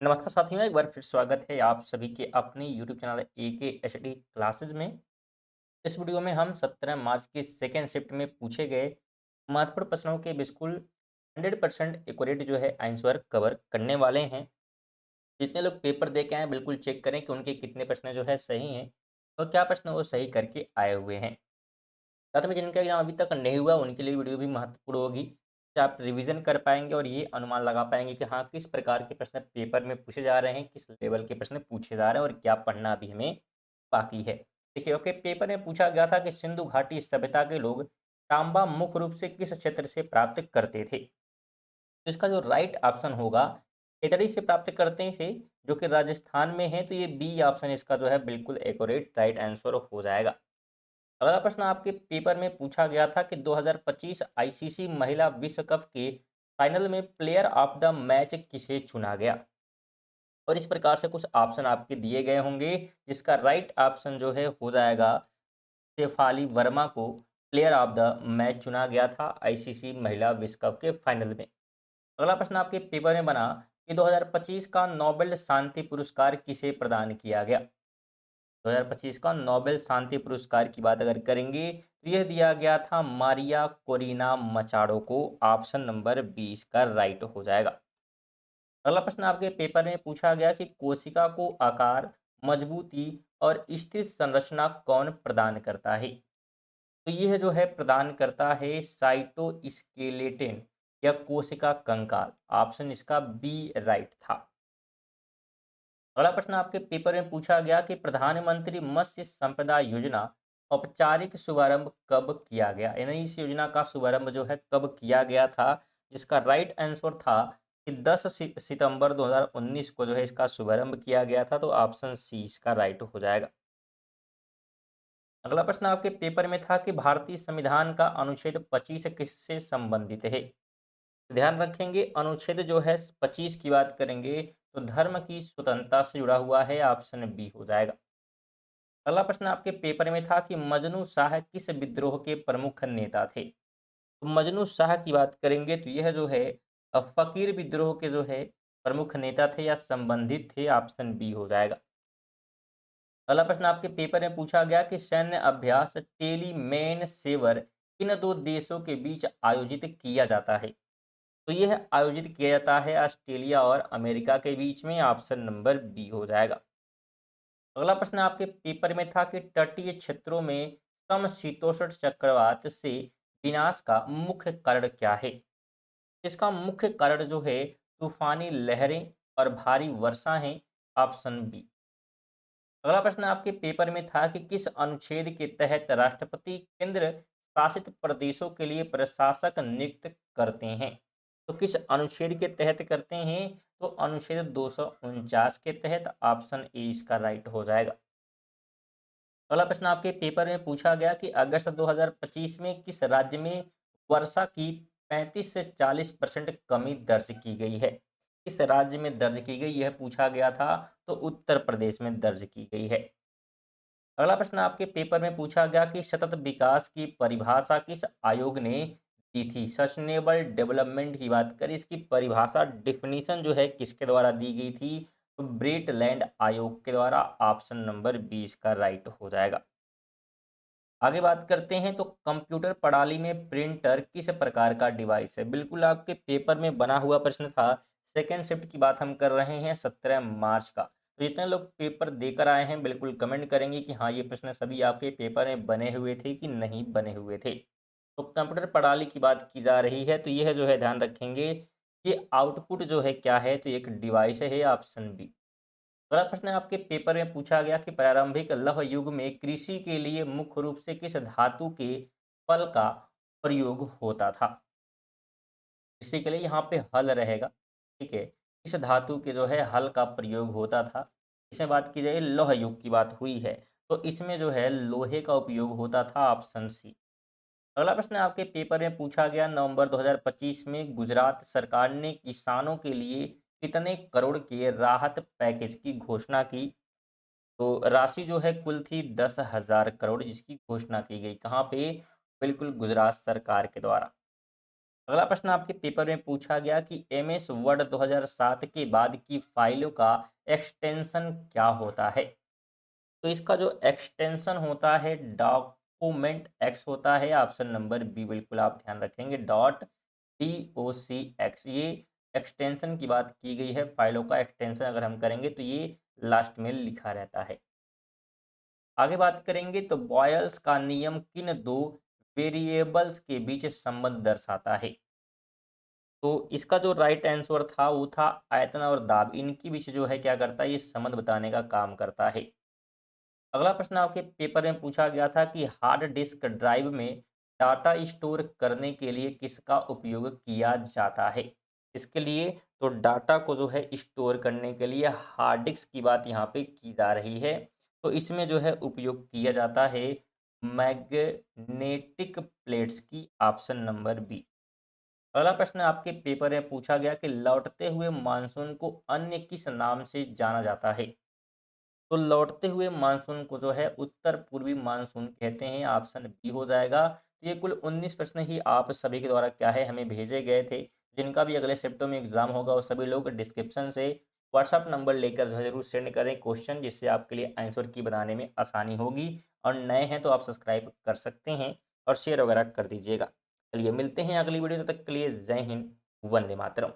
नमस्कार साथियों, एक बार फिर स्वागत है आप सभी के अपने YouTube channel AK HD classes में। इस वीडियो में हम 17 मार्च की सेकेंड शिफ्ट में पूछे गए महत्वपूर्ण प्रश्नों के बिल्कुल 100% एक्यूरेट जो है आंसर कवर करने वाले हैं। जितने लोग पेपर दे के आए बिल्कुल चेक करें कि उनके कितने प्रश्न जो है सही हैं और क्या प्रश्न वो सही करके आए हुए हैं। साथ में जिनका एग्जाम अभी तक नहीं हुआ उनके लिए वीडियो भी महत्वपूर्ण होगी कि आप रिवीजन कर पाएंगे और ये अनुमान लगा पाएंगे कि हाँ, किस प्रकार के प्रश्न पेपर में पूछे जा रहे हैं, किस लेवल के प्रश्न पूछे जा रहे हैं और क्या पढ़ना अभी हमें बाकी है। देखिए, ओके, पेपर में पूछा गया था कि सिंधु घाटी सभ्यता के लोग तांबा मुख्य रूप से किस क्षेत्र से प्राप्त करते थे। तो इसका जो राइट ऑप्शन होगा, केतड़ी से प्राप्त करते थे, जो कि राजस्थान में है। तो ये बी ऑप्शन इसका जो है बिल्कुल एक्यूरेट राइट आंसर हो जाएगा। अगला प्रश्न आपके पेपर में पूछा गया था कि 2025 आईसीसी महिला विश्व कप के फाइनल में प्लेयर ऑफ द मैच किसे चुना गया। और इस प्रकार से कुछ ऑप्शन आपके दिए गए होंगे, जिसका राइट ऑप्शन जो है हो जाएगा शेफाली वर्मा को प्लेयर ऑफ द मैच चुना गया था आईसीसी महिला विश्व कप के फाइनल में। अगला प्रश्न आपके पेपर में बना कि 2025 का नोबेल शांति पुरस्कार किसे प्रदान किया गया। 2025 का नोबेल शांति पुरस्कार की बात अगर करेंगे तो यह दिया गया था मारिया कोरिना मचाडो को। ऑप्शन नंबर 20 का राइट हो जाएगा। अगला प्रश्न आपके पेपर में पूछा गया कि कोशिका को आकार, मजबूती और स्थिर संरचना कौन प्रदान करता है। तो यह जो है प्रदान करता है साइटोस्केलेटन या कोशिका कंकाल। ऑप्शन इसका बी राइट था। अगला प्रश्न आपके पेपर में पूछा गया कि प्रधानमंत्री मत्स्य संपदा योजना औपचारिक शुभारंभ कब किया गया, यानी इस योजना का शुभारंभ जो है कब किया गया था। जिसका राइट आंसर था कि 10 सितंबर 2019 को जो है इसका शुभारंभ किया गया था। तो ऑप्शन सी इसका राइट हो जाएगा। अगला प्रश्न आपके पेपर में था कि भारतीय संविधान का अनुच्छेद 25 किससे संबंधित है। ध्यान रखेंगे, अनुच्छेद जो है 25 की बात करेंगे तो धर्म की स्वतंत्रता से जुड़ा हुआ है। ऑप्शन बी हो जाएगा। अगला प्रश्न आपके पेपर में था कि मजनू शाह किस विद्रोह के प्रमुख नेता थे। तो मजनू शाह की बात करेंगे तो यह जो है फकीर विद्रोह के जो है प्रमुख नेता थे या संबंधित थे। ऑप्शन बी हो जाएगा। अगला प्रश्न आपके पेपर में पूछा गया कि सैन्य अभ्यास टेली मैन सेवर किन दो देशों के बीच आयोजित किया जाता है। तो यह आयोजित किया जाता है ऑस्ट्रेलिया और अमेरिका के बीच में। ऑप्शन नंबर बी हो जाएगा। अगला प्रश्न आपके पेपर में था कि तटीय क्षेत्रों में समशीतोष्ण चक्रवात से विनाश का मुख्य कारण क्या है। इसका मुख्य कारण जो है तूफानी लहरें और भारी वर्षा है। Option B. अगला प्रश्न आपके पेपर में था कि किस अनुच्छेद के तहत राष्ट्रपति केंद्र शासित प्रदेशों के लिए प्रशासक नियुक्त करते हैं। तो किस अनुच्छेद के तहत करते हैं। तो अनुच्छेद 249 के तहत। ऑप्शन ए इसका राइट हो जाएगा। अगला प्रश्न आपके पेपर में पूछा गया कि अगस्त 2025 में किस राज्य में वर्षा की 35 से 40% कमी दर्ज की गई है। किस राज्य में दर्ज की गई यह पूछा गया था। तो उत्तर प्रदेश में दर्ज की गई है। अगला प्रश्न आपके पेपर में पूछा गया कि सतत विकास की परिभाषा किस आयोग ने दी थी। सस्टेनेबल डेवलपमेंट की बात करें, इसकी परिभाषा डिफिनीशन जो है किसके द्वारा दी गई थी। तो ब्रेटलैंड आयोग के द्वारा। ऑप्शन नंबर 20 का राइट हो जाएगा। आगे बात करते हैं तो कंप्यूटर प्रणाली में प्रिंटर किस प्रकार का डिवाइस है। बिल्कुल आपके पेपर में बना हुआ प्रश्न था। सेकेंड शिफ्ट की बात हम कर रहे हैं 17 मार्च का। तो जितने लोग पेपर देकर आए हैं बिल्कुल कमेंट करेंगे कि हाँ, ये प्रश्न सभी आपके पेपर में बने हुए थे कि नहीं बने हुए थे। तो कंप्यूटर प्रणाली की बात की जा रही है तो यह जो है ध्यान रखेंगे, ये आउटपुट जो है क्या है। तो एक डिवाइस है। Option B. अगला प्रश्न आपके पेपर में पूछा गया कि प्रारंभिक लौह युग में कृषि के लिए मुख्य रूप से किस धातु के फल का प्रयोग होता था। कृषि के लिए यहाँ पे हल रहेगा। ठीक है, इस धातु के जो है हल का प्रयोग होता था। इसमें बात की जाए लौह युग की बात हुई है तो इसमें जो है लोहे का उपयोग होता था। Option C. अगला प्रश्न आपके पेपर में पूछा गया नवंबर 2025 में गुजरात सरकार ने किसानों के लिए कितने करोड़ के राहत पैकेज की घोषणा की। तो राशि जो है कुल थी 10,000 करोड़, जिसकी घोषणा की गई कहाँ पे। बिल्कुल गुजरात सरकार के द्वारा। अगला प्रश्न आपके पेपर में पूछा गया कि एमएस वर्ड 2007 के बाद की फाइलों का एक्सटेंशन क्या होता है। तो इसका जो एक्सटेंशन होता है डॉक्यूमेंट एक्स होता है, ऑप्शन नंबर बी बिल्कुल आप ध्यान रखेंगे, डॉट DOCX। ये एक्सटेंशन की बात की गई है, फाइलों का एक्सटेंशन अगर हम करेंगे तो ये लास्ट में लिखा रहता है। आगे बात करेंगे तो बॉयल्स का नियम किन दो वेरिएबल्स के बीच संबंध दर्शाता है। तो इसका जो राइट आंसर था वो था आयतन और दाब, इनके बीच जो है क्या करता है, ये संबंध बताने का काम करता है। अगला प्रश्न आपके पेपर में पूछा गया था कि हार्ड डिस्क ड्राइव में डाटा स्टोर करने के लिए किसका उपयोग किया जाता है। इसके लिए तो डाटा को जो है स्टोर करने के लिए हार्ड डिस्क की बात यहाँ पे की जा रही है। तो इसमें जो है उपयोग किया जाता है मैग्नेटिक प्लेट्स की, ऑप्शन नंबर बी। अगला प्रश्न आपके पेपर में पूछा गया कि लौटते हुए मानसून को अन्य किस नाम से जाना जाता है। तो लौटते हुए मानसून को जो है उत्तर पूर्वी मानसून कहते हैं, ऑप्शन बी हो जाएगा। तो ये कुल 19 प्रश्न ही आप सभी के द्वारा क्या है हमें भेजे गए थे। जिनका भी अगले शिफ्टों में एग्जाम होगा वो सभी लोग डिस्क्रिप्शन से व्हाट्सअप नंबर लेकर जो है जरूर सेंड करें क्वेश्चन, जिससे आपके लिए आंसर की बनाने में आसानी होगी। और नए हैं तो आप सब्सक्राइब कर सकते हैं और शेयर वगैरह कर दीजिएगा। चलिए मिलते हैं अगली वीडियो, तब तक के लिए जय हिंद, वंदे मातरम।